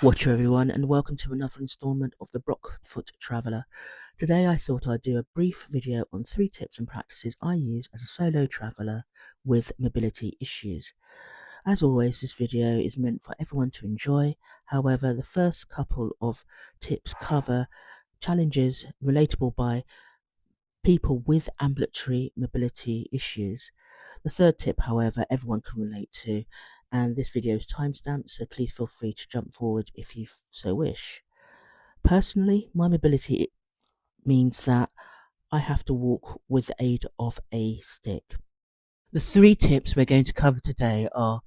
Watcher everyone, and welcome to another installment of the Broc Foot Traveller. Today I thought I'd do a brief video on 3 tips and practices I use as a solo traveller with mobility issues. As always, this video is meant for everyone to enjoy. However, the first couple of tips cover challenges relatable by people with ambulatory mobility issues. The third tip, however, everyone can relate to, and this video is timestamped, so please feel free to jump forward if you so wish. Personally, my mobility means that I have to walk with the aid of a stick. The 3 tips we're going to cover today are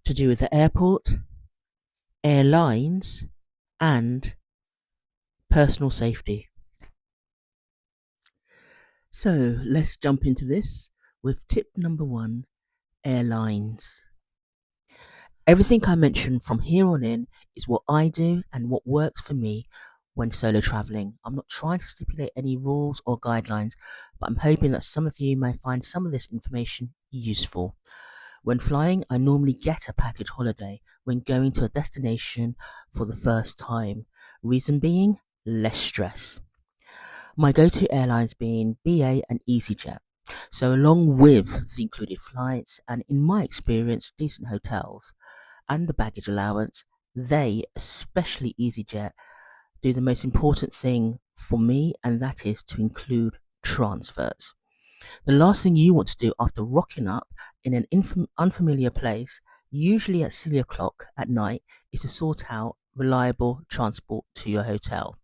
to do with the airport, airlines, and personal safety. So let's jump into this with tip number 1, airlines. Everything I mention from here on in is what I do and what works for me when solo traveling. I'm not trying to stipulate any rules or guidelines, but I'm hoping that some of you may find some of this information useful. When flying, I normally get a package holiday when going to a destination for the first time. Reason being, less stress. My go-to airlines being BA and EasyJet. So along with the included flights and, in my experience, decent hotels and the baggage allowance, they, especially EasyJet, do the most important thing for me, and that is to include transfers. The last thing you want to do after rocking up in an unfamiliar place, usually at silly o'clock at night, is to sort out reliable transport to your hotel.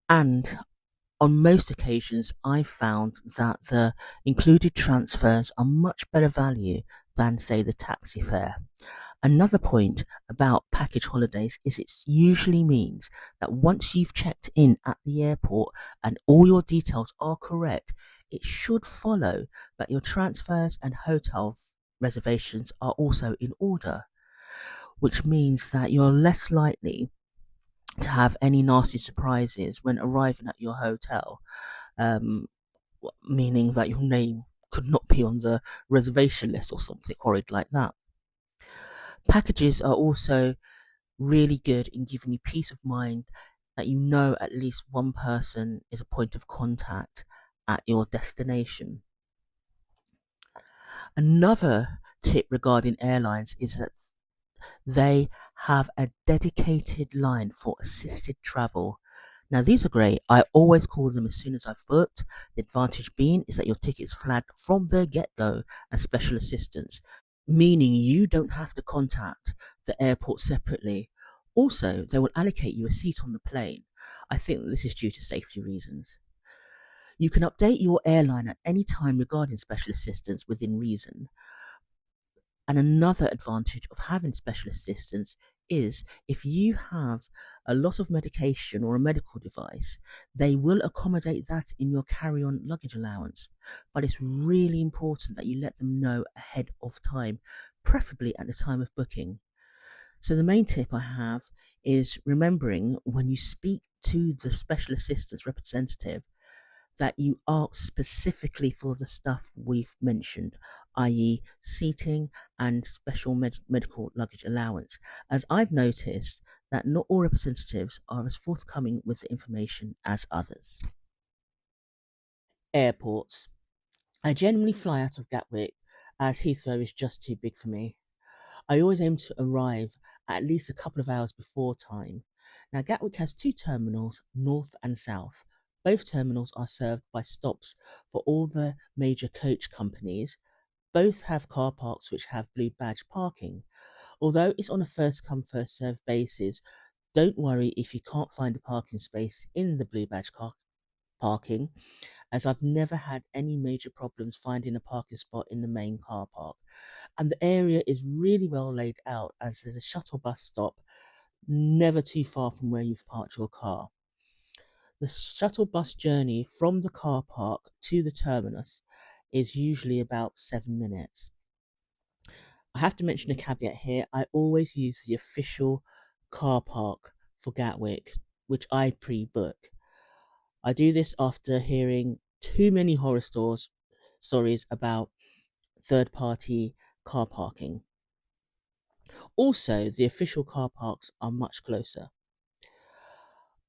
And on most occasions, I've found that the included transfers are much better value than, say, the taxi fare. Another point about package holidays is it usually means that once you've checked in at the airport and all your details are correct, it should follow that your transfers and hotel reservations are also in order, which means that you're less likely to have any nasty surprises when arriving at your hotel, meaning that your name could not be on the reservation list or something horrid like that. Packages are also really good in giving you peace of mind that you know at least one person is a point of contact at your destination. Another tip regarding airlines is that they have a dedicated line for assisted travel. Now, these are great. I always call them as soon as I've booked. The advantage being is that your ticket is flagged from the get-go as special assistance, meaning you don't have to contact the airport separately. Also, they will allocate you a seat on the plane. I think this is due to safety reasons. You can update your airline at any time regarding special assistance within reason. And another advantage of having special assistance is if you have a lot of medication or a medical device, they will accommodate that in your carry-on luggage allowance. But it's really important that you let them know ahead of time, preferably at the time of booking. So the main tip I have is remembering when you speak to the special assistance representative that you ask specifically for the stuff we've mentioned, i.e. seating and special medical luggage allowance, as I've noticed that not all representatives are as forthcoming with the information as others. Airports. I generally fly out of Gatwick as Heathrow is just too big for me. I always aim to arrive at least a couple of hours before time. Now, Gatwick has 2 terminals, north and south. Both terminals are served by stops for all the major coach companies. Both have car parks which have blue badge parking. Although it's on a first come first served basis, don't worry if you can't find a parking space in the blue badge car parking, as I've never had any major problems finding a parking spot in the main car park. And the area is really well laid out as there's a shuttle bus stop never too far from where you've parked your car. The shuttle bus journey from the car park to the terminus is usually about 7 minutes. I have to mention a caveat here. I always use the official car park for Gatwick, which I pre-book. I do this after hearing too many horror stories about third-party car parking. Also, the official car parks are much closer.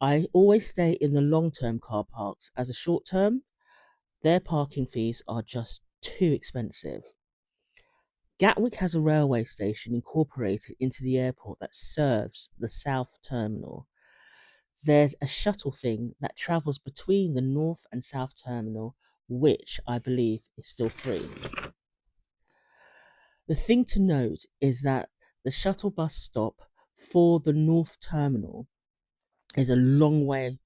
I always stay in the long term car parks as a short term. Their parking fees are just too expensive. Gatwick has a railway station incorporated into the airport that serves the South Terminal. There's a shuttle thing that travels between the North and South Terminal, which I believe is still free. The thing to note is that the shuttle bus stop for the North Terminal is a long way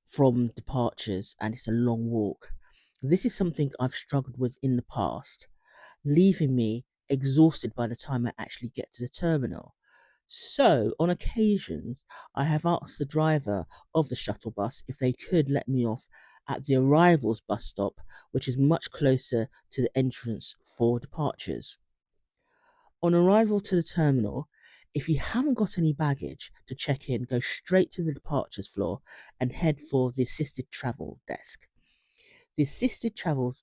from departures and it's a long walk. This is something I've struggled with in the past, leaving me exhausted by the time I actually get to the terminal. So, on occasions, I have asked the driver of the shuttle bus if they could let me off at the arrivals bus stop, which is much closer to the entrance for departures. On arrival to the terminal, if you haven't got any baggage to check in, go straight to the departures floor and head for the assisted travel desk. The assisted travel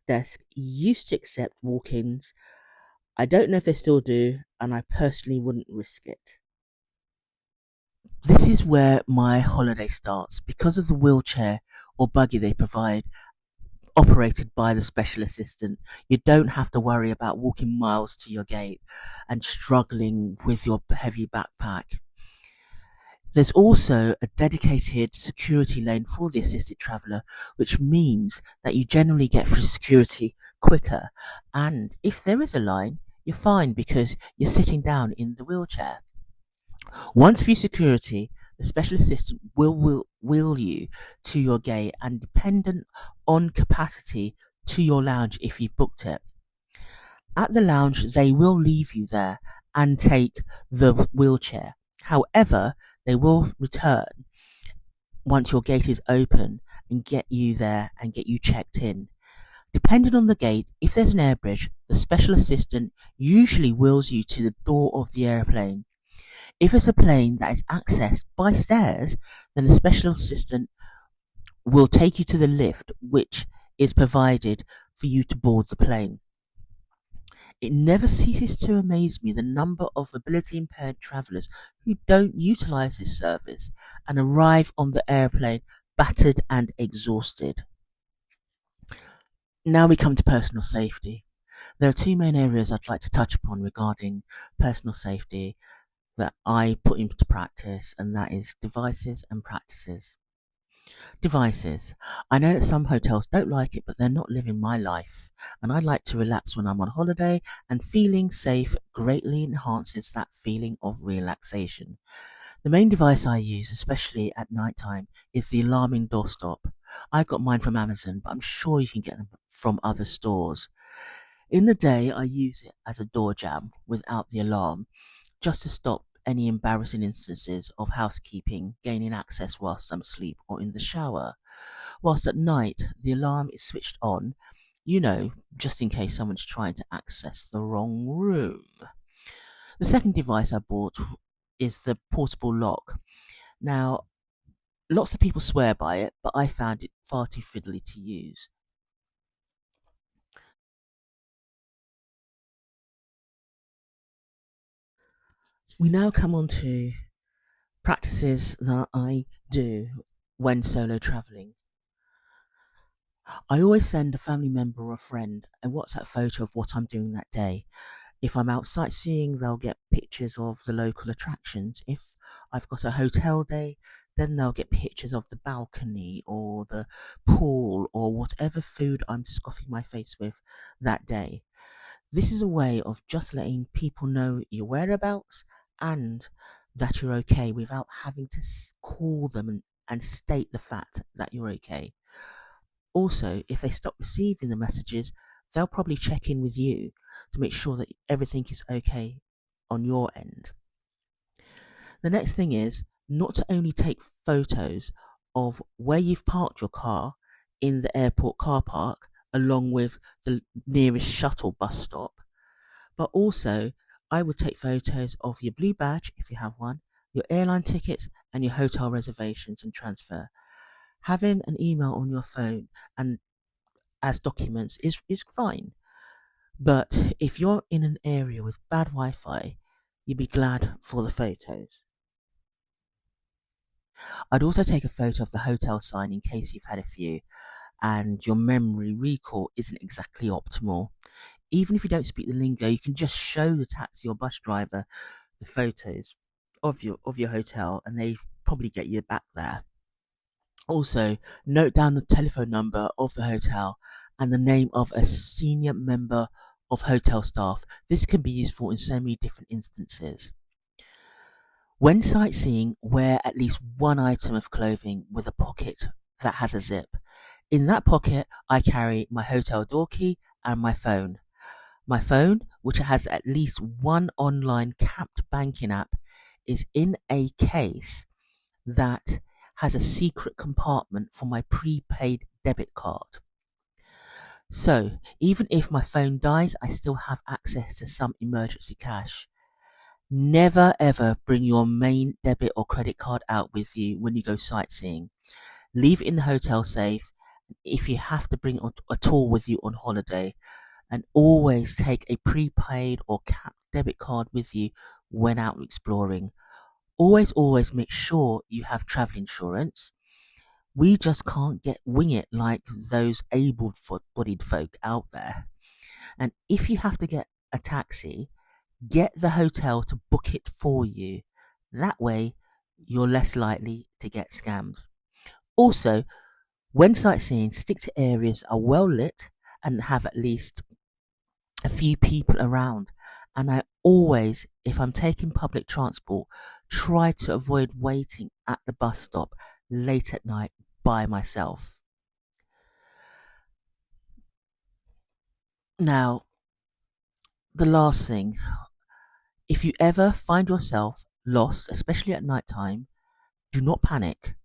desk used to accept walk ins. I don't know if they still do, and I personally wouldn't risk it. This is where my holiday starts because of the wheelchair or buggy they provide, operated by the special assistant. You don't have to worry about walking miles to your gate and struggling with your heavy backpack. There's also a dedicated security lane for the assisted traveller, which means that you generally get through security quicker. And if there is a line, you're fine because you're sitting down in the wheelchair. Once through security, the special assistant will wheel you to your gate and dependent on capacity to your lounge if you've booked it. At the lounge, they will leave you there and take the wheelchair. However, they will return once your gate is open and get you there and get you checked in. Depending on the gate, if there's an air bridge, the special assistant usually wheels you to the door of the airplane. If it's a plane that is accessed by stairs, then the special assistant will take you to the lift, which is provided for you to board the plane. It never ceases to amaze me the number of mobility impaired travellers who don't utilise this service and arrive on the airplane battered and exhausted. Now we come to personal safety. There are two main areas I'd like to touch upon regarding personal safety that I put into practice, and that is devices and practices. Devices. I know that some hotels don't like it, but they're not living my life. And I like to relax when I'm on holiday, and feeling safe greatly enhances that feeling of relaxation. The main device I use, especially at night time, is the alarming doorstop. I got mine from Amazon, but I'm sure you can get them from other stores. In the day, I use it as a door jamb without the alarm, just to stop any embarrassing instances of housekeeping gaining access whilst I'm asleep or in the shower. Whilst at night, the alarm is switched on, just in case someone's trying to access the wrong room. The second device I bought is the portable lock. Now, lots of people swear by it, but I found it far too fiddly to use. We now come on to practices that I do when solo travelling. I always send a family member or a friend a WhatsApp photo of what I'm doing that day. If I'm out sightseeing, they'll get pictures of the local attractions. If I've got a hotel day, then they'll get pictures of the balcony or the pool or whatever food I'm scoffing my face with that day. This is a way of just letting people know your whereabouts and that you're okay without having to call them and state the fact that you're okay. Also, if they stop receiving the messages, they'll probably check in with you to make sure that everything is okay on your end. The next thing is not to only take photos of where you've parked your car in the airport car park along with the nearest shuttle bus stop, but also I would take photos of your blue badge if you have one, your airline tickets, and your hotel reservations and transfer. Having an email on your phone and as documents is fine. But if you're in an area with bad Wi Fi, You'd be glad for the photos. I'd also take a photo of the hotel sign in case you've had a few and your memory recall isn't exactly optimal. Even if you don't speak the lingo, you can just show the taxi or bus driver the photos of your hotel and they probably get you back there. Also, note down the telephone number of the hotel and the name of a senior member of hotel staff. This can be useful in so many different instances. When sightseeing, wear at least one item of clothing with a pocket that has a zip. In that pocket, I carry my hotel door key and my phone. My phone, which has at least one online capped banking app, is in a case that has a secret compartment for my prepaid debit card. So, even if my phone dies, I still have access to some emergency cash. Never ever bring your main debit or credit card out with you when you go sightseeing. Leave it in the hotel safe if you have to bring it at all with you on holiday. And always take a prepaid or capped debit card with you when out exploring. Always make sure you have travel insurance. We just can't wing it like those able-bodied folk out there. And if you have to get a taxi, get the hotel to book it for you. That way, you're less likely to get scammed. Also, when sightseeing, stick to areas that are well lit and have at least a few people around. And I always, if I'm taking public transport, try to avoid waiting at the bus stop late at night by myself. Now, the last thing, if you ever find yourself lost, especially at night time, do not panic.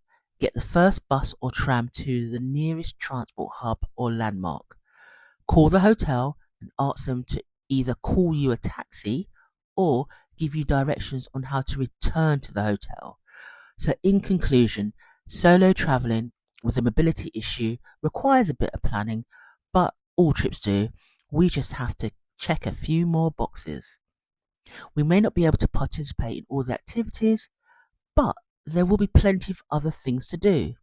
Get the first bus or tram to the nearest transport hub or landmark. Call the hotel and ask them to either call you a taxi or give you directions on how to return to the hotel. So, in conclusion, solo traveling with a mobility issue requires a bit of planning, but all trips do. We just have to check a few more boxes. We may not be able to participate in all the activities, but there will be plenty of other things to do.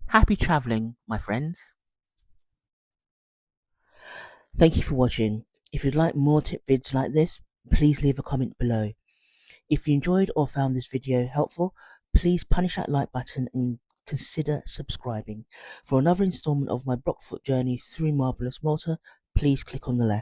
Happy traveling, my friends. Thank you for watching. If you'd like more tip vids like this, please leave a comment below. If you enjoyed or found this video helpful, please punish that like button and consider subscribing. For another installment of my Broc journey through Marvellous Malta, please click on the left.